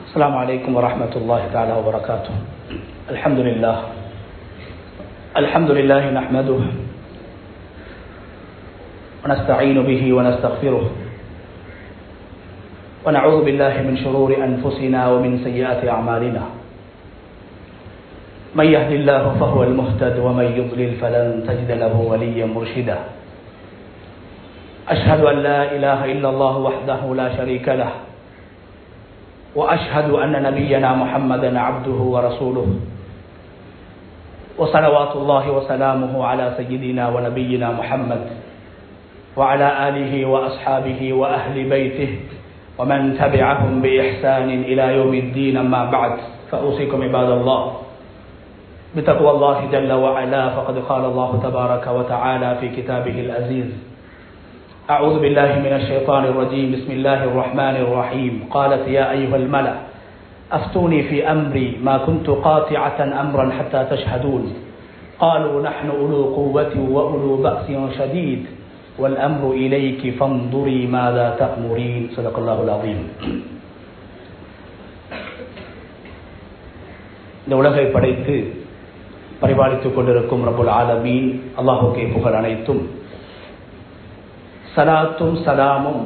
السلام عليكم ورحمة الله تعالى وبركاته. الحمد لله نحمده ونستعين به ونستغفره ونعوذ بالله من شرور أنفسنا ومن سيئات أعمالنا. من يهد الله فهو المهتد ومن يضلل فلن تجد له وليا مرشدا. أشهد أن لا إله إلا الله وحده لا شريك له وأشهد أن نبينا محمدا عبده ورسوله وصلوات الله وسلامه على سيدنا ونبينا محمد وعلى آله وأصحابه وأهل بيته ومن تبعهم بإحسان إلى يوم الدين. أما بعد فأوصيكم عباد الله بتقوى الله جل وعلا، فقد قال الله تبارك وتعالى في كتابه العزيز: أعوذ بالله من الشيطان الرجيم، بسم الله الرحمن الرحيم. قالت يا أيها الملأ أفتوني في أمري ما كنت قاطعة أمرا حتى تشهدون. قالوا نحن أولو قوة وأولو بأس شديد والأمر إليك فانظري ماذا تأمرين. صدق الله العظيم. இந்த உலகை படைத்து பரிபாலித்துக் கொண்டிருக்கும் ரப்புல் ஆலமீன் அல்லாஹ்வுக்கே புகழ் அனைத்தும். சலாத்தும் சலாமும்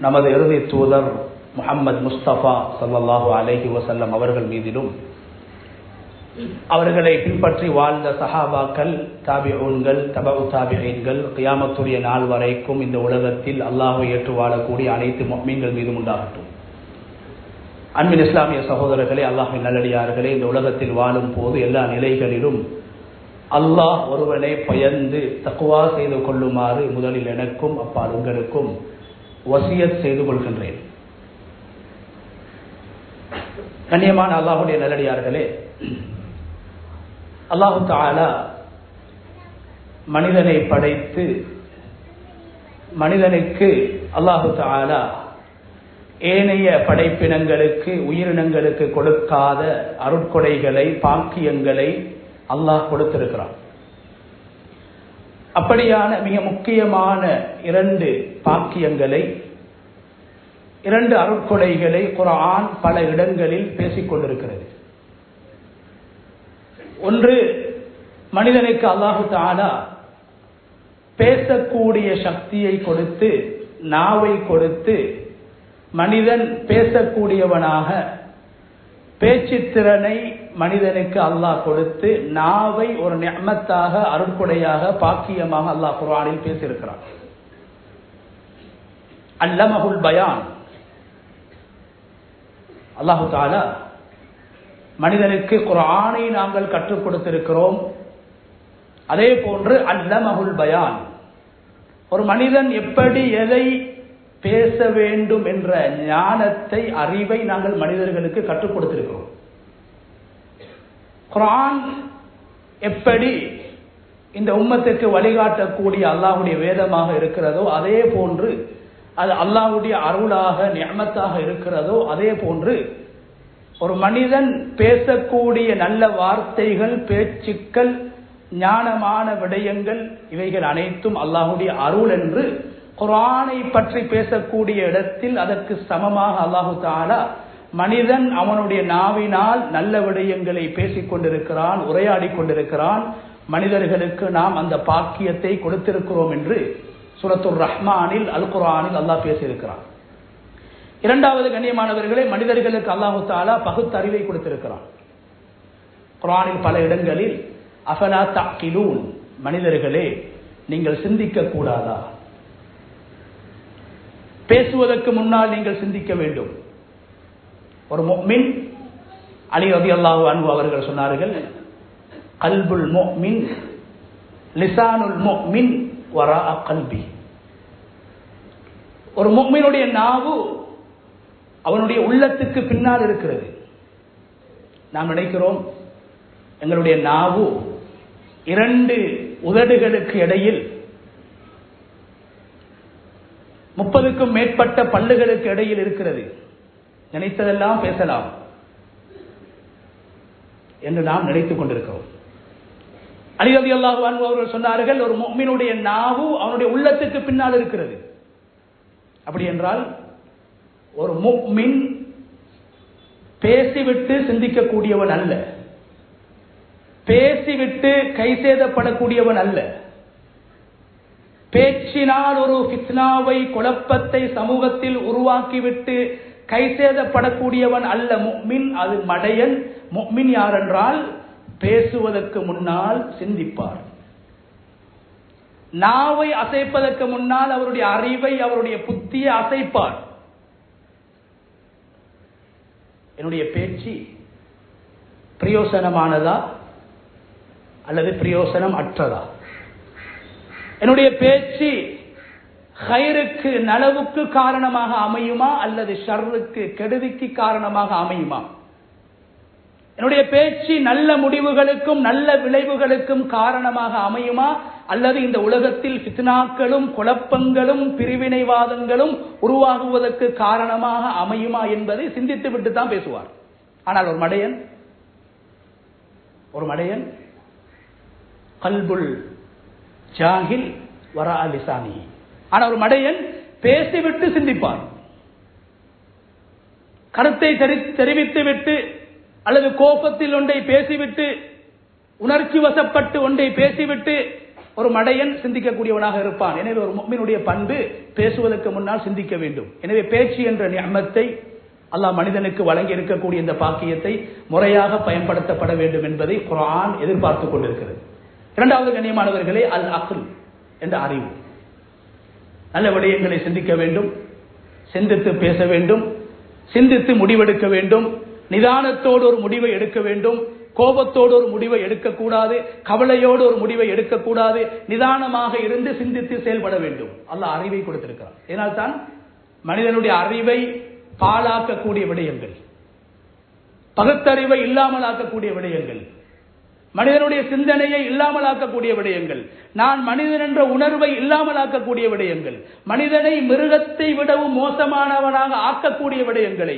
நமது இறுதி தூதர் முஹம்மது முஸ்தபா ஸல்லல்லாஹு அலைஹி வஸல்லம் அவர்கள் மீதிலும், அவர்களை பின்பற்றி வாழ்ந்த சஹாபாக்கள், தாபிஊன்கள், தபஉ தாபிஈன்கள், கியாமத்துடைய நாள் வரைக்கும் இந்த உலகத்தில் அல்லாஹ்வை ஏற்று வாழக்கூடிய அனைத்து முஃமின்கள் மீதும் உண்டாகட்டும். அன்பின் இஸ்லாமிய சகோதரர்களே, அல்லாஹ்வின் நல்லடியார்களே, இந்த உலகத்தில் வாழும் போது எல்லா நிலைகளிலும் அல்லாஹ் ஒருவனை பயந்து தக்வா செய்து கொள்ளுமாறு முதலில் எனக்கும் அப்பால் உங்களுக்கும் வசியத் செய்து கொள்கின்றேன். கண்ணியமான அல்லாஹ்வுடைய நல்லடியார்களே, அல்லாஹு தஆலா மனிதனை படைத்து மனிதனுக்கு அல்லாஹு தஆலா ஏனைய படைப்பினங்களுக்கு, உயிரினங்களுக்கு கொடுக்காத அருட்கொடைகளை, பாக்கியங்களை அல்லாஹ் கொடுத்திருக்கிறான். அப்படியான மிக முக்கியமான இரண்டு பாக்கியங்களை, இரண்டு அருட்கொடைகளை குர்ஆன் பல இடங்களில் பேசிக் கொண்டிருக்கிறது. ஒன்று, மனிதனுக்கு அல்லாஹு தஆலா பேசக்கூடிய சக்தியை கொடுத்து, நாவை கொடுத்து, மனிதன் பேசக்கூடியவனாக, பேச்சுத்திறனை மனிதனுக்கு அல்லாஹ் கொடுத்து, நாவை ஒரு நிஅமத்தாக, அருட்கொடையாக, பாக்கியமாக அல்லாஹ் குர்ஆனில் பேசியிருக்கிறான். அல்லமஹுல் பயான். அல்லாஹு தஆலா மனிதனுக்கு குர்ஆனை நாங்கள் கற்றுக் கொடுத்திருக்கிறோம். அதே போன்று அல்லமஹுல் பயான், ஒரு மனிதன் எப்படி எதை பேச வேண்டும் என்ற ஞானத்தை, அறிவை நாங்கள் மனிதர்களுக்கு கற்றுக் கொடுத்திருக்கிறோம். குர்ஆன் எப்படி இந்த உம்மத்துக்கு வழிகாட்டக்கூடிய அல்லாஹ்வுடைய வேதமாக இருக்கிறதோ, அதே போன்று அது அல்லாஹ்வுடைய அருளாக, நிஅமத்தாக இருக்கிறதோ, அதே போன்று ஒரு மனிதன் பேசக்கூடிய நல்ல வார்த்தைகள், பேச்சுக்கள், ஞானமான விடயங்கள், இவைகள் அனைத்தும் அல்லாஹ்வுடைய அருள் என்று குர்ஆனை பற்றி பேசக்கூடிய இடத்தில் அதற்கு சமமாக அல்லாஹு தஆலா மனிதன் அவனுடைய நாவினால் நல்ல விடயங்களை பேசிக் கொண்டிருக்கிறான், உரையாடிக் கொண்டிருக்கிறான். மனிதர்களுக்கு நாம் அந்த பாக்கியத்தை கொடுத்திருக்கிறோம் என்று சூரத்துர் ரஹ்மானில், அல் குர்ஆனில் அல்லாஹ் பேசியிருக்கிறான். இரண்டாவது, கண்ணியமானவர்களே, மனிதர்களுக்கு அல்லாஹு தஆலா பகுத்தறிவை கொடுத்திருக்கிறான். குர்ஆனில் பல இடங்களில் அஃபலா தஅகிலூன், மனிதர்களே நீங்கள் சிந்திக்க கூடாதா? பேசுவதற்கு முன்னால் நீங்கள் சிந்திக்க வேண்டும். ஒரு முஃமின், அலி ரலியல்லாஹு அன்ஹு அவர்கள் சொன்னார்கள், கல்புல் முஃமின் லிசானுல் முஃமின் வராஅ கல்பி. ஒரு முஃமினுடைய நாவு அவனுடைய உள்ளத்துக்கு பின்னால் இருக்கிறது. நாம் நினைக்கிறோம் எங்களுடைய நாவு இரண்டு உதடுகளுக்கு இடையில், 30க்கும் மேற்பட்ட பல்லுகளுக்கு இடையில் இருக்கிறது, நினைத்ததெல்லாம் பேசலாம் என்று நாம் நினைத்துக் கொண்டிருக்கிறோம். அலி ரலியல்லாஹு அன்ஹு அவர்கள் சொன்னார்கள், ஒரு முஃமினுடைய நாவு அவனுடைய உள்ளத்துக்கு பின்னால் இருக்கிறது. அப்படி என்றால் ஒரு முஃமின் பேசிவிட்டு சிந்திக்கக்கூடியவன் அல்ல, பேசிவிட்டு கைசேதப்படக்கூடியவன் அல்ல, பேச்சினால் ஒரு ஃபித்னாவை குழப்பத்தை சமூகத்தில் உருவாக்கிவிட்டு கைசேதப்படக்கூடியவன் அல்ல முஃமின். அது மடையன். முஃமின் யார் என்றால் பேசுவதற்கு முன்னால் சிந்திப்பார், நாவை அசைப்பதற்கு முன்னால் அவருடைய அறிவை அவருடைய புத்தியை அசைப்பார். என்னுடைய பேச்சு பிரயோசனமானதா அல்லது பிரயோசனம் அற்றதா? என்னுடைய பேச்சு ஹைருக்கு நலவுக்கு காரணமாக அமையுமா அல்லது ஷர்ருக்கு கெடுதிக்கு காரணமாக அமையுமா? என்னுடைய பேச்சு நல்ல முடிவுகளுக்கும் நல்ல விளைவுகளுக்கும் காரணமாக அமையுமா அல்லது இந்த உலகத்தில் ஃபித்னாக்களும் குழப்பங்களும் பிரிவினைவாதங்களும் உருவாகுவதற்கு காரணமாக அமையுமா என்பதை சிந்தித்து விட்டு தான் பேசுவார். ஆனால் ஒரு மடையன் கல்புல் ஜாஹில் வரா லிசானி. ஆனால் ஒரு மடையன் பேசிவிட்டு சிந்திப்பார். கருத்தை தெரிவித்துவிட்டு அல்லது கோபத்தில் ஒன்றை பேசிவிட்டு உணர்ச்சி வசப்பட்டு ஒன்றை பேசிவிட்டு ஒரு மடையன் சிந்திக்கக்கூடியவனாக இருப்பான். எனவே ஒரு முஃமினுடைய பண்பு பேசுவதற்கு முன்னால் சிந்திக்க வேண்டும். எனவே பேச்சு என்ற நிஅமத்தை அல்லாஹ் மனிதனுக்கு வழங்கி இருக்கக்கூடிய இந்த பாக்கியத்தை முறையாக பயன்படுத்தப்பட வேண்டும் என்பதை குர்ஆன் எதிர்பார்த்துக் கொண்டிருக்கிறது. இரண்டாவது கண்ணியமானவர்களே, அல் அக்ல் என்ற அறிவு. நல்ல விடயங்களை சிந்திக்க வேண்டும், சிந்தித்து பேச வேண்டும், சிந்தித்து முடிவெடுக்க வேண்டும், நிதானத்தோடு ஒரு முடிவை எடுக்க வேண்டும், கோபத்தோடு ஒரு முடிவை எடுக்கக்கூடாது, கவலையோடு ஒரு முடிவை எடுக்கக்கூடாது, நிதானமாக இருந்து சிந்தித்து செயல்பட வேண்டும். அல்லாஹ் அறிவை கொடுத்திருக்கிறார். இதனால்தான் மனிதனுடைய அறிவை பாழாக்கக்கூடிய விடயங்கள், பகுத்தறிவை இல்லாமலாக்கக்கூடிய விடயங்கள், மனிதனுடைய சிந்தனையை இல்லாமலாக்கக்கூடிய விடயங்கள், நான் மனிதன் என்ற உணர்வை இல்லாமலாக்கக்கூடிய விடயங்கள், மனிதனை மிருகத்தை விடவும் மோசமானவனாக ஆக்கக்கூடிய விடயங்களை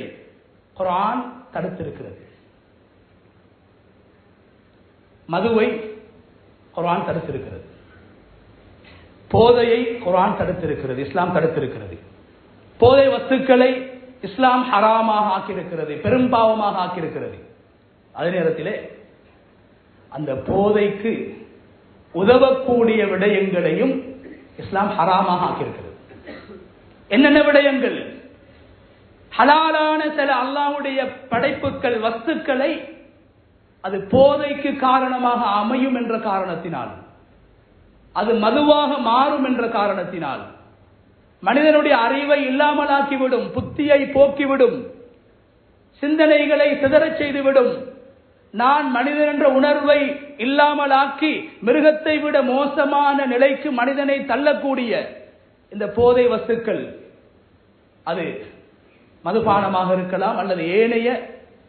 குர்ஆன் தடுத்திருக்கிறது. மதுவை குர்ஆன் தடுத்திருக்கிறது, போதையை குர்ஆன் தடுத்திருக்கிறது, இஸ்லாம் தடுத்திருக்கிறது. போதை வஸ்துக்களை இஸ்லாம் ஹராமாக ஆக்கியிருக்கிறது, பெரும்பாவமாக ஆக்கியிருக்கிறது. அதே நேரத்திலே அந்த போதைக்கு உதவக்கூடிய விடயங்களையும் இஸ்லாம் ஹராமாக ஆக்கியிருக்கிறது. என்னென்ன விடயங்கள்? ஹலாலான சில அல்லாஹ்வுடைய படைப்புகள் வஸ்துக்களை அது போதைக்கு காரணமாக அமையும் என்ற காரணத்தினால், அது மதுவாக மாறும் என்ற காரணத்தினால் மனிதனுடைய அறிவை இல்லாமலாக்கிவிடும், புத்தியை போக்கிவிடும், சிந்தனைகளை சிதறச் செய்துவிடும். நான் மனிதன் என்ற உணர்வை இல்லாமலாக்கி மிருகத்தை விட மோசமான நிலைக்கு மனிதனை தள்ளக்கூடிய இந்த போதை வஸ்துக்கள், அது மதுபானமாக இருக்கலாம் அல்லது ஏனைய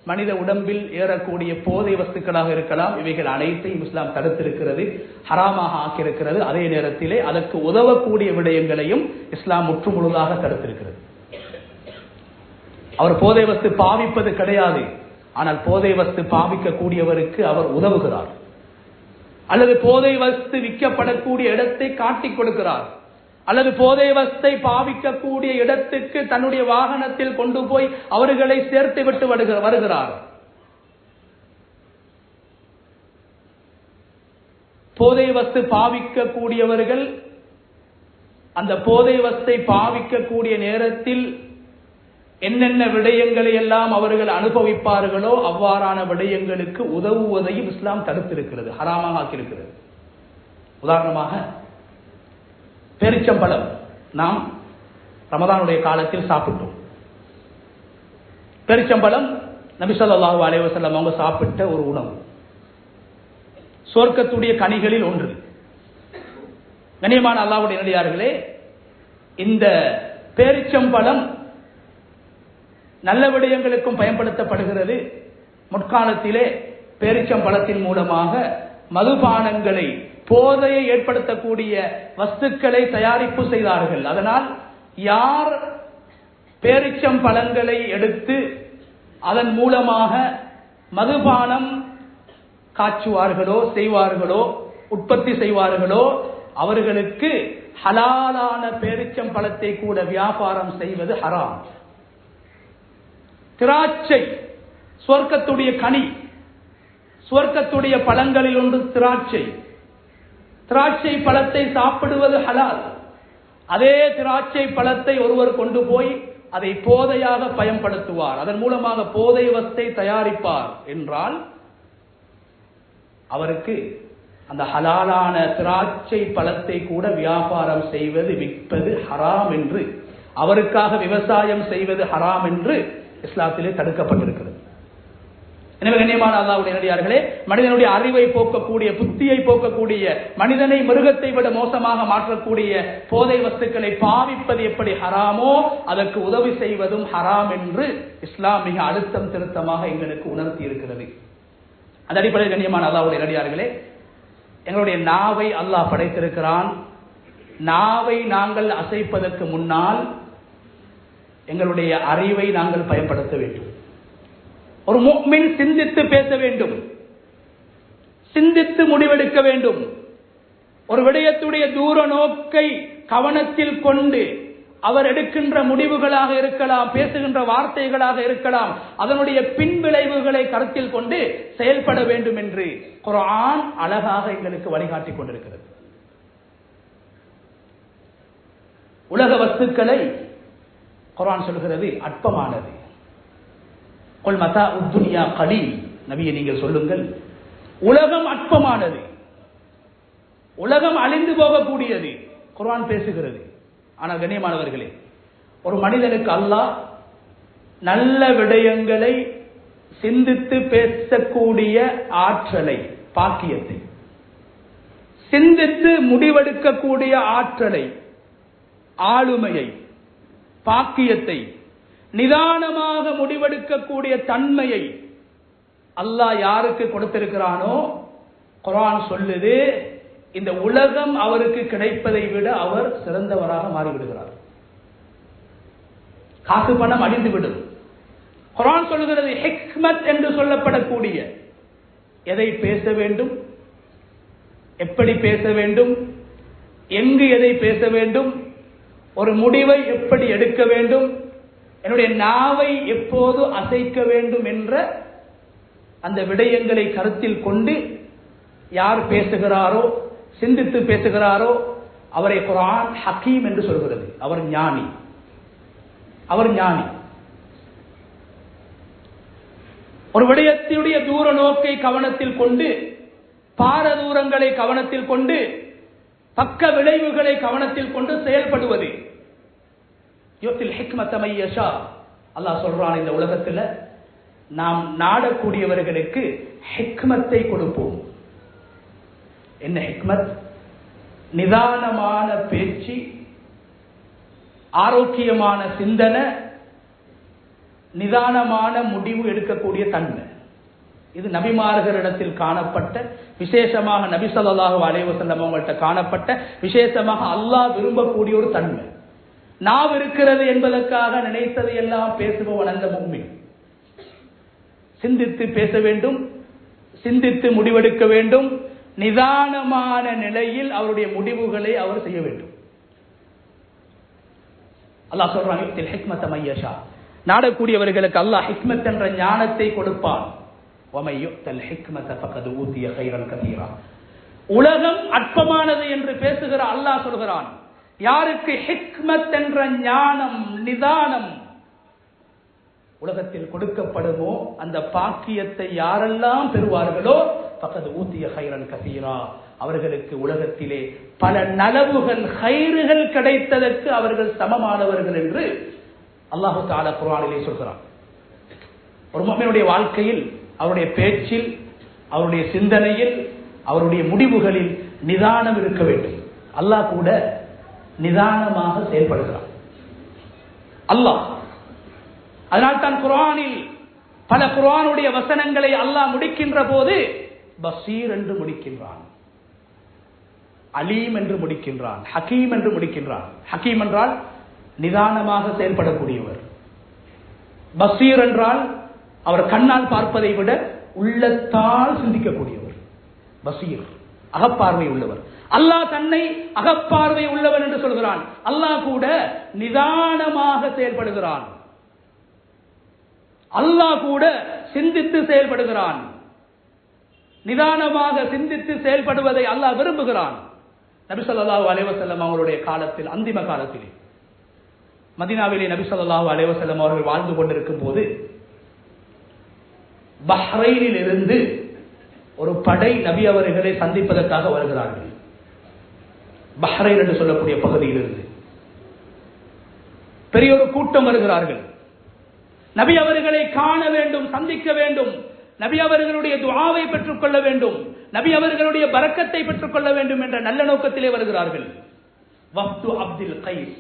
மனித உடம்பில் ஏறக்கூடிய போதை வஸ்துக்களாக இருக்கலாம். இவைகள் அனைத்தையும் இஸ்லாம் தடுத்திருக்கிறது, ஹராமாக ஆக்கியிருக்கிறது. அதே நேரத்திலே அதற்கு உதவக்கூடிய விடயங்களையும் இஸ்லாம் முற்றுமுழுதாக தடுத்திருக்கிறது. அவர் போதை வஸ்து பாவிப்பது கிடையாது, ஆனால் போதை வஸ்து பாவிக்கக்கூடியவருக்கு அவர் உதவுகிறார், அல்லது போதை வஸ்து விற்கப்படக்கூடிய இடத்தை காட்டிக் கொடுக்கிறார், அல்லது போதை வஸ்தை பாவிக்கக்கூடிய இடத்துக்கு தன்னுடைய வாகனத்தில் கொண்டு போய் அவர்களை சேர்த்து விட்டு வருகிறார். போதை வஸ்து பாவிக்கக்கூடியவர்கள் அந்த போதை வஸ்தை பாவிக்கக்கூடிய நேரத்தில் என்னென்ன விடயங்களை எல்லாம் அவர்கள் அனுபவிப்பார்களோ அவ்வாறான விடயங்களுக்கு உதவுவதையும் இஸ்லாம் தடுத்திருக்கிறது, ஹராமாக ஆக்கியிருக்கிறது. உதாரணமாக பேரிச்சம்பழம் நாம் ரமதானுடைய காலத்தில் சாப்பிட்டோம். பேரிச்சம்பழம் நபி ஸல்லல்லாஹு அலைஹி வஸல்லம் அவங்க சாப்பிட்ட ஒரு உணவு, சொர்க்கத்துடைய கனிகளில் ஒன்று. கண்ணியமான அல்லாஹ்வுடைய நல்லடியார்களே, இந்த பேரிச்சம்பழம் நல்ல விடயங்களுக்கும் பயன்படுத்தப்படுகிறது. முற்காலத்திலே பேரிச்சம்பழத்தின் மூலமாக மதுபானங்களை, போதையை ஏற்படுத்தக்கூடிய வஸ்துக்களை தயாரிப்பு செய்தார்கள். அதனால் யார் பேரிச்சம்பழங்களை எடுத்து அதன் மூலமாக மதுபானம் காய்ச்சுவார்களோ செய்வார்களோ உற்பத்தி செய்வார்களோ அவர்களுக்கு ஹலாலான பேரிச்சம்பழத்தை கூட வியாபாரம் செய்வது ஹராம். திராட்சை சுவர்க்கத்துடைய கனி, சுவர்க்கத்துடைய பழங்களில் ஒன்று திராட்சை. திராட்சை பழத்தை சாப்பிடுவது ஹலால். அதே திராட்சை பழத்தை ஒருவர் கொண்டு போய் அதை போதையாக பயன்படுத்துவார், அதன் மூலமாக போதை வஸ்தை தயாரிப்பார் என்றால் அவருக்கு அந்த ஹலாலான திராட்சை பழத்தை கூட வியாபாரம் செய்வது, விற்பது ஹராம் என்று, அவருக்காக விவசாயம் செய்வது ஹராம் என்று இஸ்லாத்திலே தடுக்கப்பட்டிருக்கிறது. எனவே கண்ணியமான அல்லாஹ்வுடைய நல்லடியார்களே, மனிதனுடைய அறிவை போக்கக்கூடிய, புத்தியை போக்கக்கூடிய, மனிதனை மிருகத்தை விட மோசமாக மாற்றக்கூடிய போதை வஸ்துக்களை பாவிப்பது எப்படி ஹராமோ அதற்கு உதவி செய்வதும் ஹராம் என்று இஸ்லாம் மிக அழுத்தம் திருத்தமாக எங்களுக்கு உணர்த்தி இருக்கிறது. அந்த அடிப்படையில் கண்ணியமான அல்லாஹ்வுடைய நல்லடியார்களே, எங்களுடைய நாவை அல்லாஹ் படைத்திருக்கிறான். நாவை நாங்கள் அசைப்பதற்கு முன்னால் எங்களுடைய அறிவை நாங்கள் பயன்படுத்த வேண்டும். ஒரு முஃமின் சிந்தித்து பேச வேண்டும், சிந்தித்து முடிவெடுக்க வேண்டும். ஒரு விடயத்துடைய தூர நோக்கை கவனத்தில் கொண்டு அவர் எடுக்கின்ற முடிவுகளாக இருக்கலாம், பேசுகின்ற வார்த்தைகளாக இருக்கலாம், அதனுடைய பின்விளைவுகளை கருத்தில் கொண்டு செயல்பட வேண்டும் என்று குர்ஆன் அழகாக எங்களுக்கு வழிகாட்டிக் கொண்டிருக்கிறது. உலக வஸ்துக்களை குர்ஆன் சொல்கிறது அற்பமானது. குல் மதாஉத் துன்யா கலீல், நபியே நீங்கள் சொல்லுங்கள், உலகம் அற்பமானது, உலகம் அழிந்து போகக்கூடியது. குர்ஆன் பேசுகிறது. ஆனால் கண்ணியமானவர்களே, ஒரு மனிதனுக்கு அல்லாஹ் நல்ல விடயங்களை சிந்தித்து பேசக்கூடிய ஆற்றலை, பாக்கியத்தை, சிந்தித்து முடிவெடுக்கக்கூடிய ஆற்றலை, ஆளுமையை, பாக்கியத்தை, நிதானமாக முடிவெடுக்கக்கூடிய தன்மையை அல்லாஹ் யாருக்கு கொடுத்திருக்கிறானோ குர்ஆன் சொல்லுது, இந்த உலகம் அவருக்கு கிடைப்பதை விட அவர் சிறந்தவராக மாறிவிடுகிறார். காசு பணம் அழிந்துவிடும். குர்ஆன் சொல்லுகிறது ஹிக்மத் என்று சொல்லப்படக்கூடிய, எதை பேச வேண்டும், எப்படி பேச வேண்டும், எங்கு எதை பேச வேண்டும், ஒரு முடிவை எப்படி எடுக்க வேண்டும், என்னுடைய நாவை எப்போது அசைக்க வேண்டும் என்ற அந்த விடயங்களை கருத்தில் கொண்டு யார் பேசுகிறாரோ, சிந்தித்து பேசுகிறாரோ அவரை குர்ஆன் ஹக்கீம் என்று சொல்கிறது. அவர் ஞானி, அவர் ஞானி. ஒரு விடயத்தினுடைய தூர நோக்கை கவனத்தில் கொண்டு, பாரதூரங்களை கவனத்தில் கொண்டு, பக்க விளைவுகளை கவனத்தில் கொண்டு செயல்படுவது. அல்லாஹ் சொல்றான், இந்த உலகத்தில் நாம் நாடக்கூடியவர்களுக்கு ஹிக்மத்தை கொடுப்போம். என்ன ஹிக்மத்? நிதானமான பேச்சு, ஆரோக்கியமான சிந்தனை, நிதானமான முடிவு எடுக்கக்கூடிய தன்மை. இது நபிமார்களிடத்தில் காணப்பட்ட, விசேஷமாக நபி ஸல்லல்லாஹு அலைஹி வஸல்லம் அவங்கள்ட்ட காணப்பட்ட, விசேஷமாக அல்லாஹ் விரும்பக்கூடிய ஒரு தன்மை. நாவ் இருக்கிறது என்பதற்காக நினைத்ததை எல்லாம் பேசுபவன் அல்ல முஃமின். சிந்தித்து பேச வேண்டும், சிந்தித்து முடிவெடுக்க வேண்டும், நிதானமான நிலையில் அவருடைய முடிவுகளை அவர் செய்ய வேண்டும். அல்லாஹ் சொல்றான், யுத்தில் ஹிக்மத மையஷா, நாடக்கூடியவர்களுக்கு அல்லாஹ் ஹிக்மத் என்ற ஞானத்தை கொடுப்பான். வமை யுத்தல் ஹிக்மத ஃபகத் ஊதிய கைரன் கதீரா. உலகம் அற்பமானது என்று பேசுகிற அல்லாஹ் சொல்கிறான், யாருக்கு ஹிக்மத் என்ற ஞானம், நிதானம் உலகத்தில் கொடுக்கப்படுமோ அந்த பாக்கியத்தை யாரெல்லாம் பெறுவார்களோ ஃபகத் ஊதிய கைரன் கதீரா, அவர்களுக்கு உலகத்திலே பல நலவுகள், கைறுகள் கிடைத்ததற்கு அவர்கள் சமமானவர்கள் என்று அல்லாஹு தஆலா குர்ஆனிலே சொல்கிறான். ஒரு முஃமினுடைய வாழ்க்கையில், அவருடைய பேச்சில், அவருடைய சிந்தனையில், அவருடைய முடிவுகளில் நிதானம் இருக்க வேண்டும். அல்லாஹ் கூட நிதானமாக செயல்படுகிறான். அல்லாஹ் அதனால் தான் குர்ஆனில் பல குர்ஆனுடைய வசனங்களை அல்லாஹ் முடிக்கின்ற போது பசீர் என்று முடிக்கின்றான், அலீம் என்று முடிக்கின்றான், ஹக்கீம் என்று முடிக்கின்றான். ஹக்கீம் என்றால் நிதானமாக செயல்படக்கூடியவர். பசீர் என்றால் அவர் கண்ணால் பார்ப்பதை விட உள்ளத்தால் சிந்திக்கக்கூடியவர். பசீர் அகப்பார்வை உள்ளவர். அல்லாஹ் தன்னை அகப்பார்வை உள்ளவன் என்று சொல்கிறான். அல்லாஹ் கூட நிதானமாக செயல்படுகிறான். அல்லாஹ் கூட சிந்தித்து செயல்படுகிறான். நிதானமாக சிந்தித்து செயல்படுவதை அல்லாஹ் விரும்புகிறான். நபி ஸல்லல்லாஹு அலைஹி வஸல்லம் அவருடைய காலத்தில், அந்திம காலத்திலே மதீனாவிலே நபி ஸல்லல்லாஹு அலைஹி வஸல்லம் அவர்கள் வாழ்ந்து கொண்டிருக்கும் போது பஹ்ரைனில் இருந்து ஒரு படை நபி அவர்களை சந்திப்பதற்காக வருகிறார்கள். பஹ்ரைன் என்று சொல்லக்கூடிய பகுதியிலிருந்து பெரிய ஒரு கூட்டம் வருகிறார்கள். நபி அவர்களை காண வேண்டும், சந்திக்க வேண்டும், நபி அவர்களுடைய துஆவை பெற்றுக் கொள்ள வேண்டும், நபி அவர்களுடைய பரக்கத்தை பெற்றுக் கொள்ள வேண்டும் என்ற நல்ல நோக்கத்திலே வருகிறார்கள். வஃது அப்துல் கைஸ்,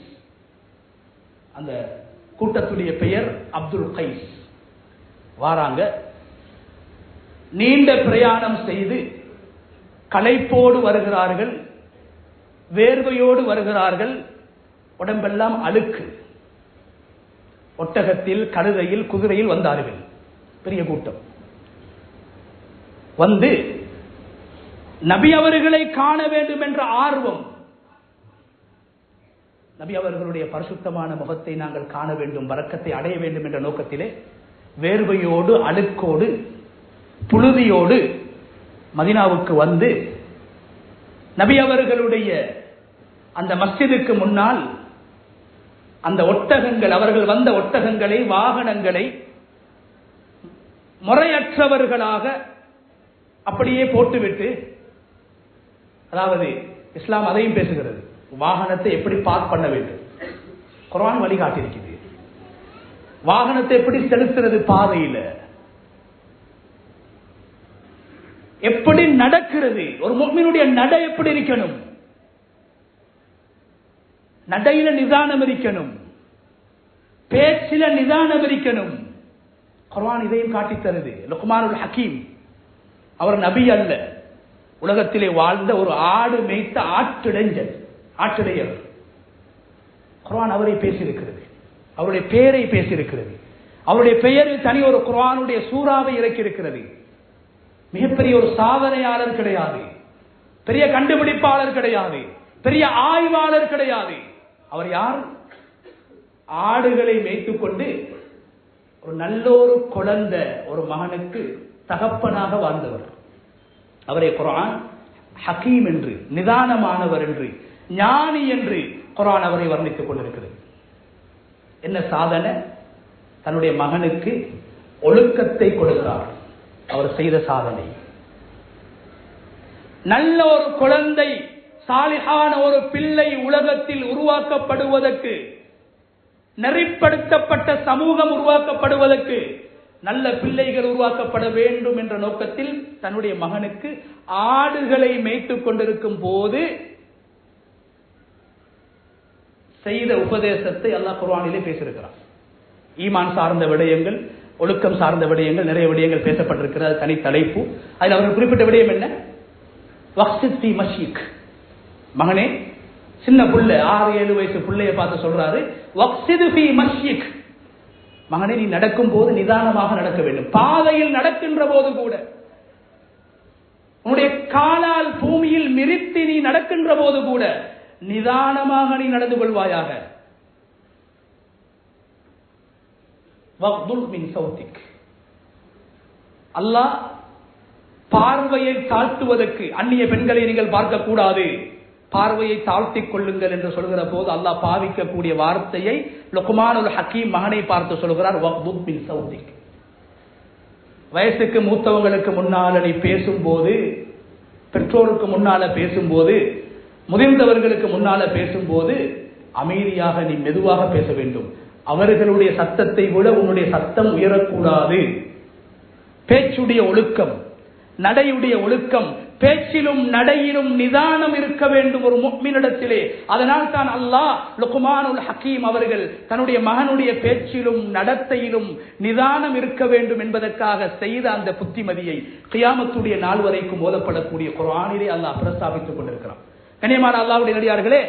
அந்த கூட்டத்துடைய பெயர் அப்துல் கைஸ். வாராங்க, நீண்ட பிரயாணம் செய்து களைப்போடு வருகிறார்கள், வேர்வையோடு வருகிறார்கள், உடம்பெல்லாம் அழுக்கு. ஒட்டகத்தில், கழுதையில், குதிரையில் வந்தார்கள். பெரிய கூட்டம் வந்து நபி அவர்களை காண வேண்டும் என்ற ஆர்வம், நபி அவர்களுடைய பரிசுத்தமான முகத்தை நாங்கள் காண வேண்டும், பரக்கத்தை அடைய வேண்டும் என்ற நோக்கத்திலே வேர்வையோடு, அழுக்கோடு, புழுதியோடு மதீனாவுக்கு வந்து நபி அவர்களுடைய அந்த மஸ்ஜிதுக்கு முன்னால் அந்த ஒட்டகங்கள், அவர்கள் வந்த ஒட்டகங்களை, வாகனங்களை முறையற்றவர்களாக அப்படியே போட்டுவிட்டு, அதாவது இஸ்லாம் அதையும் பேசுகிறது, வாகனத்தை எப்படி பார்க் பண்ண வேண்டும், குர்ஆன் வழிகாட்டியிருக்கிறது. வாகனத்தை எப்படி செலுத்துறது, பாதையில் எப்படி நடக்கிறது, ஒரு முஃமினுடைய நடை எப்படி இருக்கணும், நடையில நிதானம் இருக்கணும், பேச்சில நிதானம் இருக்கணும். குர்ஆன் இதையும் காட்டித் தருது. லுக்மானுல் ஹக்கீம் அவர் நபி அல்ல, உலகத்திலே வாழ்ந்த ஒரு ஆடு மேய்த்த ஆட்டிடையர். குர்ஆன் அவரை பேசியிருக்கிறது, அவருடைய பெயரை பேசியிருக்கிறது, அவருடைய பெயரில் தனி ஒரு குர்ஆனுடைய சூறாவை இறக்கியிருக்கிறது. மிகப்பெரிய ஒரு சாதனையாளர் கிடையாது, பெரிய கண்டுபிடிப்பாளர் கிடையாது, பெரிய ஆய்வாளர் கிடையாது. அவர் யார்? ஆடுகளை மேய்த்துக் கொண்டு ஒரு நல்லொரு குழந்தை, ஒரு மகனுக்கு தகப்பனாக வாழ்ந்தவர். அவரை குர்ஆன் ஹக்கீம் என்று, நிதானமானவர் என்று, ஞானி என்று குர்ஆன் அவரை வர்ணித்துக் கொண்டிருக்கிறது. என்ன சாதனை? தன்னுடைய மகனுக்கு ஒழுக்கத்தை கொடுக்கிறார். அவர் செய்த சாதனை. நல்ல ஒரு குழந்தை, சாலிஹான ஒரு பிள்ளை உலகத்தில் உருவாக்கப்படுவதற்கு, நெறிப்படுத்தப்பட்ட சமூகம் உருவாக்கப்படுவதற்கு, நல்ல பிள்ளைகள் உருவாக்கப்பட வேண்டும் என்ற நோக்கத்தில் தன்னுடைய மகனுக்கு ஆடுகளை மேய்த்துக் கொண்டிருக்கும் போது செய்த உபதேசத்தை அல்லாஹ் குர்ஆனிலே பேசியிருக்கிறார். ஈமான் சார்ந்த விடயங்கள், ஒழுக்கம் சார்ந்த விடயங்கள், நிறைய விடயங்கள் பேசப்பட்டிருக்கிறது. தனி தலைப்பு. அதில் அவர்கள் குறிப்பிட்ட விடயம் என்ன? வக்ஸித் ஃபீ மஷீக். மகனே, சின்ன புள்ள, 6-7 வயசு பிள்ளைய பார்த்து சொல்றாரு, வக்ஸித் ஃபீ மஷீக், மகனே நீ நடக்கும் போது நிதானமாக நடக்க வேண்டும். பாதையில் நடக்கின்ற போது கூட, உன்னுடைய காலால் பூமியில் மிரித்து நீ நடக்கின்ற போது கூட நிதானமாக நீ நடந்து கொள்வாயாக. அல்லாஹ் பார்வையை தாழ்த்துவதற்கு, அந்நிய பெண்களை நீங்கள் பார்க்க கூடாது, பார்வையை தாழ்த்திக் கொள்ளுங்கள் என்று சொல்கிற போது அல்லாஹ் பாவிக்கக்கூடிய வார்த்தையை லுக்மானுல் ஹக்கீம் மகனை பார்த்து சொல்கிறார், வக்துப் மின் சௌதிக். வயசுக்கு மூத்தவங்களுக்கு முன்னால நீ பேசும்போது, பெற்றோருக்கு முன்னால பேசும்போது, முதிர்ந்தவர்களுக்கு முன்னால பேசும்போது அமைதியாக நீ மெதுவாக பேச வேண்டும். அவர்களுடைய சத்தத்தை விட உன்னுடைய சத்தம் உயரக்கூடாது. பேச்சுடைய ஒழுக்கம், நடையுடைய ஒழுக்கம், பேச்சிலும் நடையிலும் நிதானம் இருக்க வேண்டும் ஒரு முஃமினிடத்திலே. அதனால் தான் அல்லாஹ் லுக்மானுல் ஹக்கீம் அவர்கள் தன்னுடைய மகனுடைய பேச்சிலும் நடத்தையிலும் நிதானம் இருக்க வேண்டும் என்பதற்காக செய்த அந்த புத்திமதியை கியாமத்துடைய நாள் வரைக்கும் ஓதப்படக்கூடிய குர்ஆனிலே அல்லாஹ் பிரஸ்தாபித்துக் கொண்டிருக்கிறான். கண்ணியமான அல்லாஹ்வுடைய நடிகார்களே,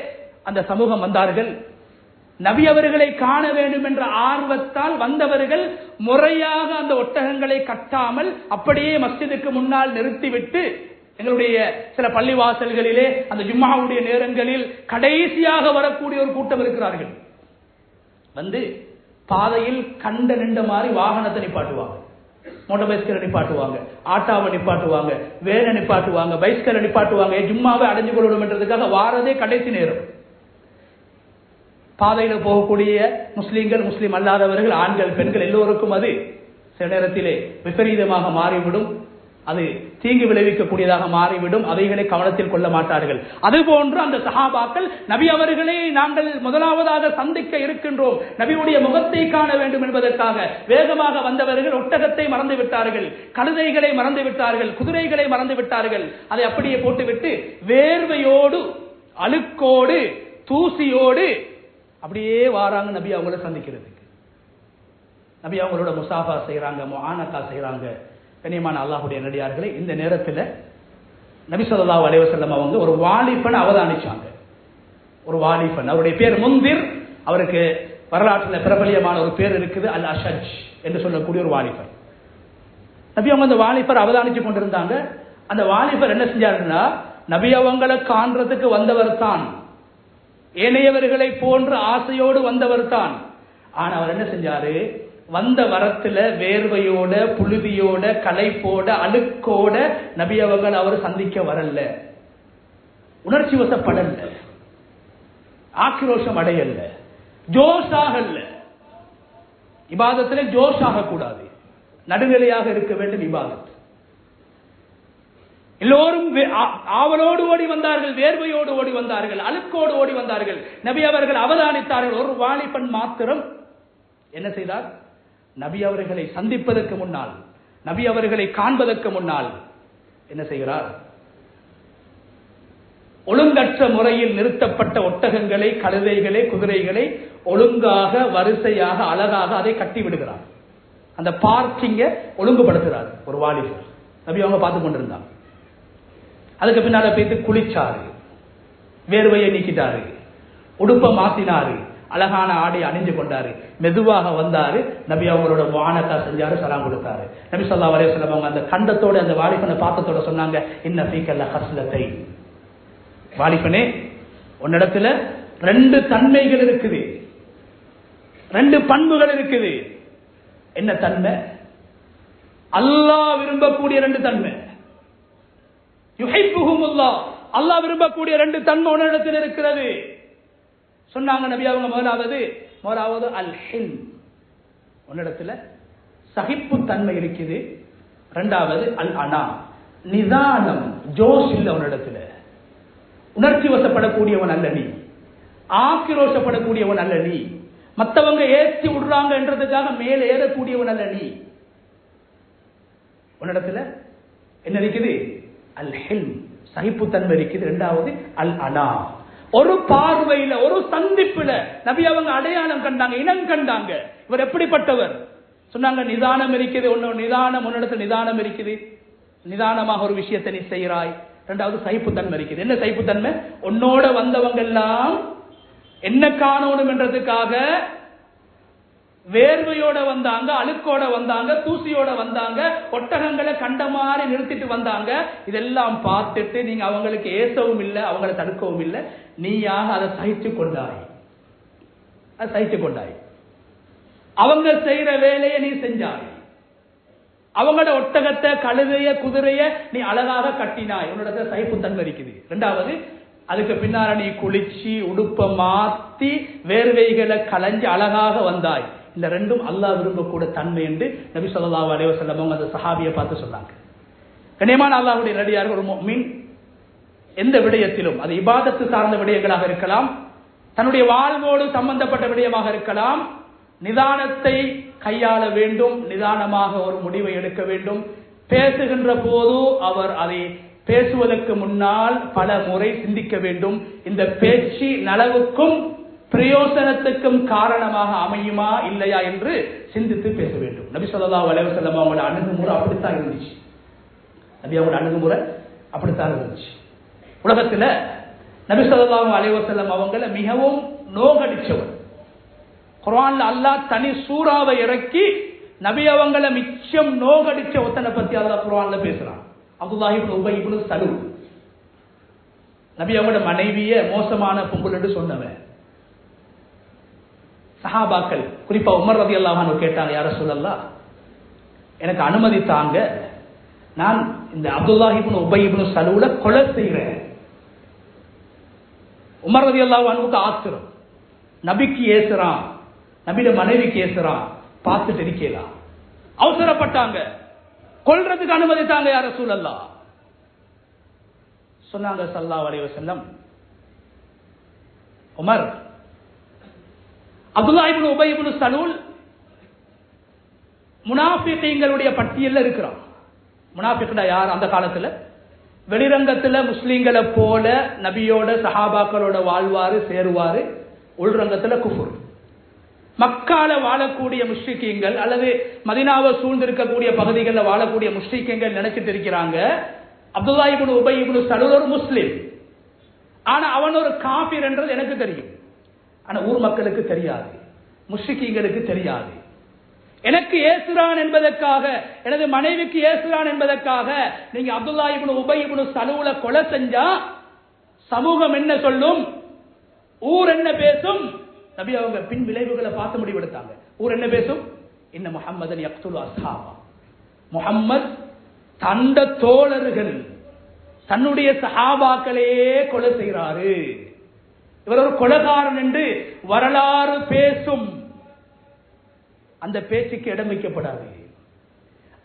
அந்த சமூகம் வந்தார்கள். நபி அவர்களை காண வேண்டும் என்ற ஆர்வத்தால் வந்தவர்கள் முறையாக அந்த ஒட்டகங்களை கட்டாமல் அப்படியே மஸ்ஜிதுக்கு முன்னால் நிறுத்திவிட்டு, எங்களுடைய சில பள்ளிவாசல்களிலே அந்த ஜும்மாவுடைய நேரங்களில் கடைசியாக வரக்கூடிய ஒரு கூட்டம் இருக்கிறார்கள். வந்து பாதையில் கண்ட நின்ற மாதிரி வாகனத்தை நிப்பாட்டுவாங்க. மோட்டார் பைஸ்கலை நிப்பாட்டுவாங்க, ஆட்டாவை நிப்பாட்டுவாங்க, வேனை நிப்பாட்டுவாங்க, பைஸ்கலை நிப்பாட்டுவாங்க. ஜும்மாவை அடைஞ்சு கொள்ளணும்ன்றதுக்காக வாரதே கடைசி நேரம். பாதையில போகக்கூடிய முஸ்லீம்கள், முஸ்லீம் அல்லாதவர்கள், ஆண்கள், பெண்கள் எல்லோருக்கும் அது சில நேரத்திலே விபரீதமாக மாறிவிடும். அது தீங்கு விளைவிக்கக்கூடியதாக மாறிவிடும். அவைகளை கவனத்தில் கொள்ள மாட்டார்கள். அதுபோன்று அந்த சஹாபாக்கள் நபி அவர்களை நாங்கள் முதலாவதாக சந்திக்க இருக்கின்றோம், நபியுடைய முகத்தை காண வேண்டும் என்பதற்காக வேகமாக வந்தவர்கள் ஒட்டகத்தை மறந்து விட்டார்கள், கழுதைகளை மறந்து விட்டார்கள், குதிரைகளை மறந்து விட்டார்கள். அதை அப்படியே போட்டுவிட்டு வேர்வையோடு, அழுக்கோடு, தூசியோடு அப்படியே வாராங்க நபி அவங்கள சந்திக்கிறதுக்கு. நபி அவங்களோட முசாஃபா செய்யறாங்க, முஆனகா செய்யறாங்க. கண்ணியமான அல்லாஹ்வுடைய நல்லடியார்களே, இந்த நேரத்தில் நபி ஸல்லல்லாஹு அலைஹி வஸல்லம் அவங்க ஒரு வாலிபன் அவதானிச்சாங்க. ஒரு வாலிபன், அவருடைய பேர் முந்திர். அவருக்கு வரலாற்றில் பிரபலியமான ஒரு பேர் இருக்குது, அல் அஷஜ் என்று சொல்லக்கூடிய ஒரு வாலிபர். நபி அவங்க அந்த வாலிபர் அவதானிச்சு கொண்டிருந்தாங்க. அந்த வாலிபர் என்ன செஞ்சாருன்னா, நபி அவங்களை காண்றதுக்கு வந்தவர் தான், ஏனையவர்களை போன்று ஆசையோடு வந்தவர் தான். ஆனா அவர் என்ன செஞ்சாரு, வந்த வரத்துல வேர்வையோட, புழுதியோட, களைப்போட, அழுக்கோட நபி அவர்கள் அவர் சந்திக்க வரல. உணர்ச்சி வசப்படல, ஆக்ரோஷம் அடையல, ஜோஷ் ஆகல. இபாதத்திலே ஜோஷ் ஆகக்கூடாது, நடுநிலையாக இருக்க வேண்டும் இபாதத். எல்லோரும் ஆவலோடு ஓடி வந்தார்கள், வேர்வையோடு ஓடி வந்தார்கள், அழுக்கோடு ஓடி வந்தார்கள். நபி அவர்கள் அவதானித்தார்கள். ஒரு வாலிபன் மாத்திரம் என்ன செய்தார், நபி அவர்களை சந்திப்பதற்கு முன்னால், நபி அவர்களை காண்பதற்கு முன்னால் என்ன செய்கிறார், ஒழுங்கற்ற முறையில் நிறுத்தப்பட்ட ஒட்டகங்களை, கழுதைகளை, குதிரைகளை ஒழுங்காக, வரிசையாக, அழகாக அதை கட்டி விடுகிறார். அந்த பார்க்கிங்க ஒழுங்குபடுத்துகிறார் ஒரு வாலிபர். நபி அவங்க பார்த்து கொண்டிருந்தாங்க. அதுக்கு பின்னால போயிட்டு குளிச்சாரு, வேர்வையை நீக்கிட்டாரு, உடுப்ப மாத்தினாரு, அழகான ஆடை அணிஞ்சு கொண்டாரு, மெதுவாக வந்தாரு. நபி அவங்களோட முஆனகா செஞ்சாரு, சலாம் கொடுத்தாரு. நபி ஸல்லல்லாஹு அலைஹி வஸல்லம் அவங்க அந்த கண்டத்தோட, அந்த வாலிபனை பார்த்ததோட சொன்னாங்க, இன்ன ஃபீக லஹஸ்லத்தை, வாலிபனே உன்னிடத்துல 2 தன்மைகள் இருக்குது, 2 பண்புகள் இருக்குது. என்ன தன்மை? அல்லாஹ் விரும்பக்கூடிய 2 தன்மை. யுஹிப்புஹுமுல்லாஹ், அல்லாஹ் விரும்பக்கூடிய 2 தன்மை உன்னிடத்தில் இருக்கிறது சொன்னாங்க நபி அவங்க. முதலாவது அல் ஹில்ம், உன்னிடத்துல சகிப்பு தன்மை இருக்குது. 2வது அல் அனா, நிதானம், ஜோஷ் இல்ல உன்னிடத்துல. உணர்ச்சி வசப்படக்கூடியவன் அல்ல நீ, ஆக்கிரோஷப்படக்கூடியவன் அல்ல நீ, மற்றவங்க ஏற்றி விடுறாங்க என்றதுக்காக மேல ஏறக்கூடியவன் அல்ல நீ. உன்னிடத்துல என்ன இருக்குது? அல் ஹில்ம், சகிப்பு தன்மை இருக்குது. 2வது அல் அனா, ஒரு பார்வையில, ஒரு சந்திப்புல நபி அவங்க அடையாளம் கண்டாங்க, இனம் கண்டாங்க. இவர் எப்படிப்பட்டவர் சொன்னாங்க. நிதானம் இருக்குது, நிதானம், உன்னிடத்தில் நிதானம் இருக்குது, நிதானமாக ஒரு விஷயத்தை நீ செய்கிறாய். 2வது சகிப்புத்தன்மை இருக்குது. என்ன சகிப்புத்தன்மை? உன்னோட வந்தவங்க எல்லாம் என்ன காணணும் என்றதுக்காக வேர்வையோட வந்தாங்க, அழுக்கோட வந்தாங்க, தூசியோட வந்தாங்க, ஒட்டகங்களை கண்ட மாதிரி நிறுத்திட்டு வந்தாங்க. இதெல்லாம் பார்த்துட்டு நீங்க அவங்களுக்கு ஏசவும் இல்லை, அவங்களை தடுக்கவும் இல்லை, நீயாக அதை சகிச்சு கொண்டாய். அதை சகிச்சு கொண்டாய். அவங்க செய்யற வேலையை நீ செஞ்சாய். அவங்களோட ஒட்டகத்தை, கழுதைய, குதிரைய நீ அழகாக கட்டினாய். உன்னோட சகிப்புத்தன்மை இருக்குது. 2வது அதுக்கு பின்னால நீ குளிச்சு, உடுப்ப மாத்தி, வேர்வைகளை களைஞ்சு அழகாக வந்தாய். இந்த 2ம் அல்லாஹ் விரும்பக்கூடிய தன்மை என்று நபி ஸல்லல்லாஹு அலைஹி வஸல்லம் அந்த சஹாபியை பார்த்து சொன்னாங்க. கண்ணியமான அல்லாஹ்வுடைய நல்லடியார்கள், ஒரு முஃமின் எந்த விடயத்திலும், அது இபாதத்து சார்ந்த விடயங்களாக இருக்கலாம், தன்னுடைய வாழ்வோடு சம்பந்தப்பட்ட விடயமாக இருக்கலாம், நிதானத்தை கையாள வேண்டும், நிதானமாக ஒரு முடிவை எடுக்க வேண்டும். பேசுகின்ற போது அவர் அதை பேசுவதற்கு முன்னால் பல முறை சிந்திக்க வேண்டும். இந்த பேச்சு நலவுக்கும் பிரயோசனத்துக்கும் காரணமாக அமையுமா இல்லையா என்று சிந்தித்து பேச வேண்டும். நபி ஸல்லல்லாஹு அலைஹி வஸல்லம் அவங்களோட அணுகுமுறை அப்படித்தான் இருந்துச்சு. நபி அவங்களோட அணுகுமுறை அப்படித்தான் இருந்துச்சு. உலகத்துல நபி ஸல்லல்லாஹு அலைஹி வஸல்லம் அவங்கள மிகவும் நோகடிச்சவர். குர்ஆன்ல அல்லாஹ் தனி சூறாவை இறக்கி நபி அவங்கள மிச்சம் நோகடிச்ச ஒத்தனை பத்தி அல்லாஹ் குர்ஆன்ல பேசுறான். அப்துல்லாஹ் இப்னு உபை இப்னு சலூல், நபி அவங்களோட மனைவிய மோசமான பொம்புள் என்று சொன்னவன். சஹாபாக்கள், குறிப்பா உமர் ரலியல்லாஹு அன்ஹு கேட்டாங்க, யா ரசூலல்லாஹ், எனக்கு அனுமதி தாங்க, நான் இந்த அப்துல்லாஹ் இப்னு உபய் இப்னு சலூல கொலை செய்கிறேன். உமர் ரலியல்லாஹு அன்ஹுக்கு ஆத்திரம், நபிக்கு ஏசுறான், நபியோட மனைவிக்கு ஏசுறான், பார்த்துட்டு இருக்கலாம். அவசரப்பட்டாங்க, கொல்றதுக்கு அனுமதி தாங்க யா ரசூலல்லாஹ். சொன்னாங்க ஸல்லல்லாஹு அலைஹி வஸல்லம், உமர், அப்துல்லாஹ் இப்னு உபய் இப்னு சலூல் முனாஃபிகீன்களுடைய பட்டியல்ல இருக்கிறான். முனாஃபிக்னா யார்? அந்த காலத்துல வெளிரங்கத்துல முஸ்லிம்களை போல நபியோட சஹாபாக்களோட வாழ்வாரு, சேருவாரு, உள்ரங்கத்துல குஃபுர். மக்கால வாழக்கூடிய முஷ்ரிக்கீன்கள் அல்லது மதீனாவை சூழ்ந்திருக்கக்கூடிய பகுதிகளில் வாழக்கூடிய முஷ்ரிக்கீன்கள் நினைச்சிட்டு இருக்கிறாங்க அப்துல்லாஹ் இப்னு உபய் இப்னு சலூல் ஒரு முஸ்லிம், ஆனா அவன் ஒரு காஃபிர் என்றது எனக்கு தெரியும். ஆனா ஊர் மக்களுக்கு தெரியாது, முஷ்ரிக்கீன்களுக்கு தெரியாது. எனக்கு ஏசுரான் என்பதற்காக, எனது மனைவிக்கு ஏசுரான் என்பதற்காக நீங்க அப்துல்லாஹ் இப்னு உபய் இப்னு சலூல கொலை செஞ்சா சமூகம் என்ன சொல்லும், ஊர் என்ன பேசும்? நபி அவங்க பின் விளைவுகளை பார்த்து முடிவெடுத்தாங்க. ஊர் என்ன பேசும்? இன்ன முஹம்மதன் யக்துலு அஸ்ஹாபா, முஹம்மத் தந்த தோழர்கள், தன்னுடைய சஹாபாக்களையே கொலை செய்கிறாரு, இவர் ஒரு கொலைகாரன் என்று வரலாறு பேசும். அந்த பேச்சுக்கு இடம் வைக்கப்படாது,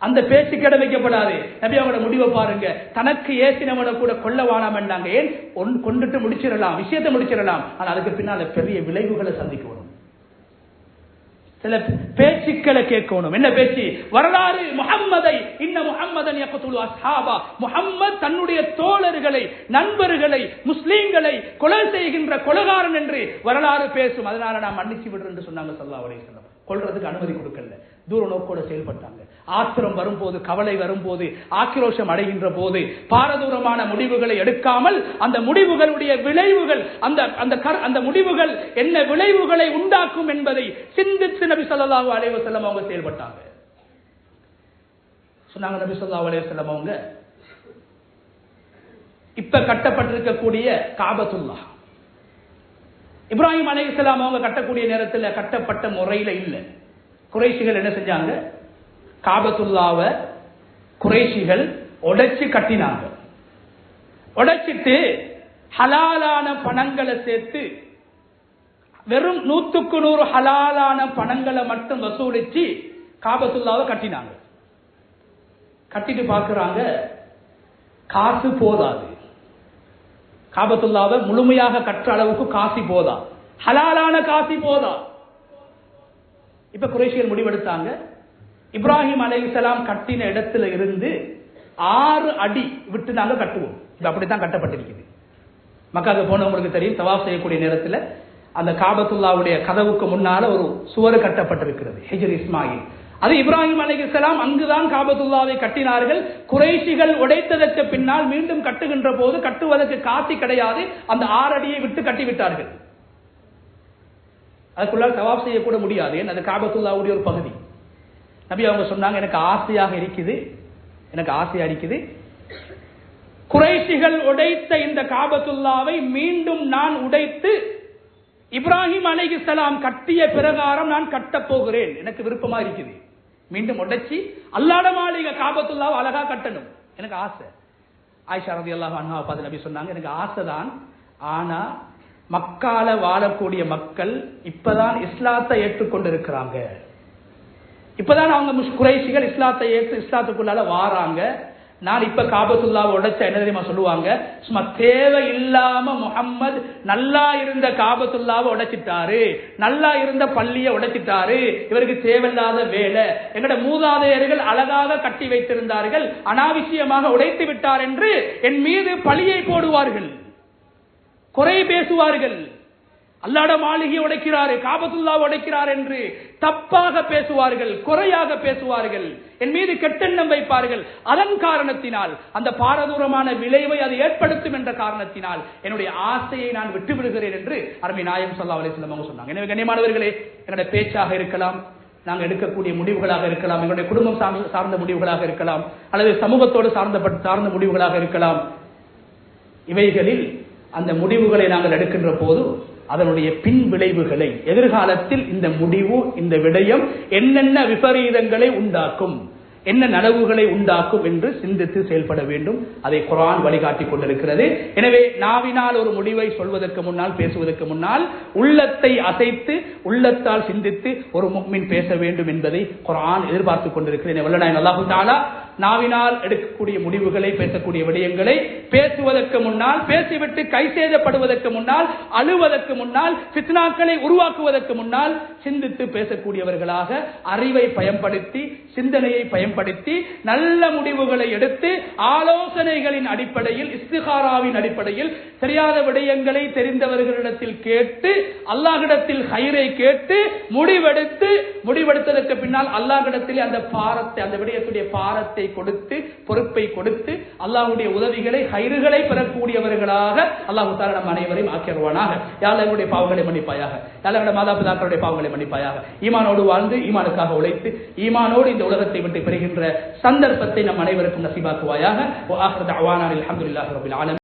அந்த பேச்சுக்கு இடம் வைக்கப்படாது. நபி அவங்களோட முடிவை பாருங்க, தனக்கு ஏசினவனை கூட கொல்ல வாழாம என்றாங்க. ஏன்? கொண்டுட்டு முடிச்சிடலாம், விஷயத்தை முடிச்சிடலாம், ஆனா அதுக்கு பின்னால பெரிய விளைவுகளை சந்திக்கணும். சில பேச்சுக்களை கேட்கணும். என்ன பேச்சு? வரலாறு முஹம்மதை இன்ன முஹம்மதன் யக்துலு அஸ்ஹாபா, முஹம்மத் தன்னுடைய தோழர்களை, நண்பர்களை, முஸ்லீம்களை கொலை செய்கின்ற கொலைகாரன் என்று வரலாறு பேசும். அதனால நான் மன்னிச்சு விடுறேன் என்று சொன்னாங்க ஸல்லல்லாஹு அலைஹி வஸல்லம். கொல்றதுக்கு அனுமதி கொடுக்கல, தூர நோக்கோட செயல்பட்டாங்க. ஆத்திரம் வரும்போது, கவலை வரும்போது, ஆக்கிரோஷம் அடைகின்ற போது பாரதூரமான முடிவுகளை எடுக்காமல் அந்த முடிவுகளுடைய விளைவுகள், அந்த முடிவுகள் என்ன விளைவுகளை உண்டாக்கும் என்பதை சிந்தித்து நபி ஸல்லல்லாஹு அலைஹி வஸல்லம் அவங்க செயல்பட்டாங்க. சொன்னாங்க நபி ஸல்லல்லாஹு அலைஹி வஸல்லம் அவங்க, இப்ப கட்டப்பட்டிருக்கக்கூடிய காபத்துல்லாஹ் இப்ராஹிம் அலைஹிஸ்ஸலாம் அவங்க கட்டக்கூடிய நேரத்தில் கட்டப்பட்ட முறையில் இல்லை. குறைஷிகள் என்ன செஞ்சாங்க? காபத்துல்லாவை குறைஷிகள் உடைச்சு கட்டினாங்க. உடைச்சிட்டு ஹலாலான பணங்களை சேர்த்து வெறும் 100க்கு 100 ஹலாலான பணங்களை மட்டும் வசூலிச்சு காபத்துல்லாவை கட்டினாங்க. கட்டிட்டு பார்க்கிறாங்க, காசு போதாது. காபத்துல்லாவை முழுமையாக கற்ற அளவுக்கு காசி போதா, ஹலாலான காசி போதா. இப்ப குறைஷிகள் முடிவெடுத்தாங்க, இப்ராஹிம் அலைஹிஸ்ஸலாம் கட்டின இடத்துல இருந்து 6 அடி விட்டு நாங்க கட்டுவோம். இது அப்படித்தான் கட்டப்பட்டிருக்குது. மக்காவுக்கு போனவங்களுக்கு தெரியும், தவாஃப் செய்யக்கூடிய நேரத்தில் அந்த காபத்துல்லாவுடைய கதவுக்கு முன்னால ஒரு சுவர் கட்டப்பட்டிருக்கிறது, ஹிஜ்ர் இஸ்மாயில். அது இப்ராஹிம் அலைஹிஸ்ஸலாம் அங்குதான் காபத்துல்லாவை கட்டினார்கள். குறைஷிகள் உடைத்ததற்கு பின்னால் மீண்டும் கட்டுகின்ற போது கட்டுவதற்கு காசி கிடையாது, அந்த 6 அடியை விட்டு கட்டிவிட்டார்கள். அதுக்குள்ளால் தவாஃப் செய்யக்கூட முடியாது, அது காபத்துல்லாவுடைய ஒரு பகுதி. நபி அவங்க சொன்னாங்க, எனக்கு ஆசையாக இருக்குது, எனக்கு ஆசையா இருக்குது, குறைஷிகள் உடைத்த இந்த காபத்துல்லாவை மீண்டும் நான் உடைத்து இப்ராஹிம் அலைஹிஸ்ஸலாம் கட்டிய பிரகாரம் நான் கட்டப் போகிறேன், எனக்கு விருப்பமா இருக்குது. மீண்டும் உடைச்சி அல்லாஹ்ட மாளிகை காபத்துல்லாவை அழகா கட்டணும், எனக்கு ஆசை. ஆயிஷா ரலியல்லாஹு அன்ஹா பார்த்து நபி சொன்னாங்க, எனக்கு ஆசைதான், ஆனா மக்கால வாழக்கூடிய மக்கள் இப்பதான் இஸ்லாத்தை ஏற்றுக்கொண்டிருக்கிறாங்க, இப்பதான் அவங்க குறைஷிகள் இஸ்லாத்தை ஏற்று இஸ்லாத்துக்குள்ளால வாராங்க. நான் இப்ப காபத்துல்லாவை உடைச்ச என்ன தெரியுமா சொல்லுவாங்க? சும்மா தேவை இல்லாம முஹம்மது நல்லா இருந்த காபத்துல்லாவை உடைச்சிட்டாரு, நல்லா இருந்த பள்ளியை உடைச்சிட்டாரு, இவருக்கு தேவையில்லாத வேலை, எங்கட மூதாதையர்கள் அழகாக கட்டி வைத்திருந்தார்கள், அனாவசியமாக உடைத்து விட்டார் என்று என் மீது பழியை போடுவார்கள், குறை பேசுவார்கள். அல்லாஹ்ட மாளிகையை உடைக்கிறாரு, காபத்துல்லாவை உடைக்கிறார் என்று தப்பாக பேசுவார்கள், குறையாக பேசுவார்கள், என் மீது கெட்டெண்ணம் வைப்பார்கள். அதன் காரணத்தினால், அந்த பாரதூரமான விளைவை அது ஏற்படுத்தும் என்ற காரணத்தினால் என்னுடைய ஆசையை நான் விட்டு விடுகிறேன் என்று அருமை நாயகம் ஸல்லல்லாஹு அலைஹி வஸல்லம் அவங்க சொன்னாங்க. எனவே கண்ணியமானவர்களே, என்னுடைய பேச்சாக இருக்கலாம், நாங்கள் எடுக்கக்கூடிய முடிவுகளாக இருக்கலாம், எங்களுடைய குடும்பம் சார்ந்த முடிவுகளாக இருக்கலாம், அல்லது சமூகத்தோடு சார்ந்த முடிவுகளாக இருக்கலாம், இவைகளில் அந்த முடிவுகளை நாங்கள் எடுக்கின்ற போது அதனுடைய பின் விளைவுகளை, எதிர்காலத்தில் இந்த முடிவு, இந்த விடயம் என்னென்ன விபரீதங்களை உண்டாக்கும், என்ன நலவுகளை உண்டாக்கும் என்று சிந்தித்து செயல்பட வேண்டும். அதை குர்ஆன் வழிகாட்டி கொண்டிருக்கிறது. எனவே நாவினால் ஒரு முடிவை சொல்வதற்கு முன்னால், பேசுவதற்கு முன்னால் உள்ளத்தை அசைத்து உள்ளத்தால் சிந்தித்து ஒரு முஃமின் பேச வேண்டும் என்பதை குர்ஆன் எதிர்பார்த்துக் கொண்டிருக்கிறது. வல்லநாயன் அல்லாஹ் தஆலா நாவினால் எடுக்கக்கூடிய முடிவுகளை, பேசக்கூடிய விடயங்களை பேசுவதற்கு முன்னால், பேசிவிட்டு கை சேதப்படுவதற்கு முன்னால், அழுவதற்கு முன்னால், ஃபித்னாக்களை உருவாக்குவதற்கு முன்னால் சிந்தித்து பேசக்கூடியவர்களாக அறிவை பயன்படுத்தி, சிந்தனையை பயன்படுத்தி நல்ல முடிவுகளை எடுத்து ஆலோசனைகளின் அடிப்படையில், இஸ்திகாராவின் அடிப்படையில் தெரியாத விடயங்களை தெரிந்தவர்களிடத்தில் கேட்டு, அல்லாஹ்விடத்தில் ஹைரை கேட்டு முடிவெடுத்ததற்கு பின்னால் அல்லாஹ்விடத்தில் அந்த பாரத்தை, அந்த விடயத்துடைய பாரத்தை கொடுத்து, பொறுப்பை கொடுத்து அல்லாஹ்வுடைய உதவிகளை, ஹைறுகளை பெறக்கூடியவர்களாக அல்லாஹ் தஆலா நம் அனைவரையும் ஆக்கிடுவானாக. யா அல்லாஹ் எங்களுடைய பாவங்களை மன்னிப்பாயாக. யா அல்லாஹ் எங்களுடைய மாதாபிதாக்களுடைய பாவங்களை மன்னிப்பாயாக. ஈமானோடு வாழ்ந்து ஈமானுக்காக உழைத்து ஈமானோடு இந்த உலகத்தை விட்டு பெறுகின்ற சந்தர்ப்பத்தை நம் அனைவருக்கும் நசீபாக்குவாயாக. வ ஆகிரு தஅவானா அல்ஹம்துலில்லாஹி ரப்பில் ஆலமீன்.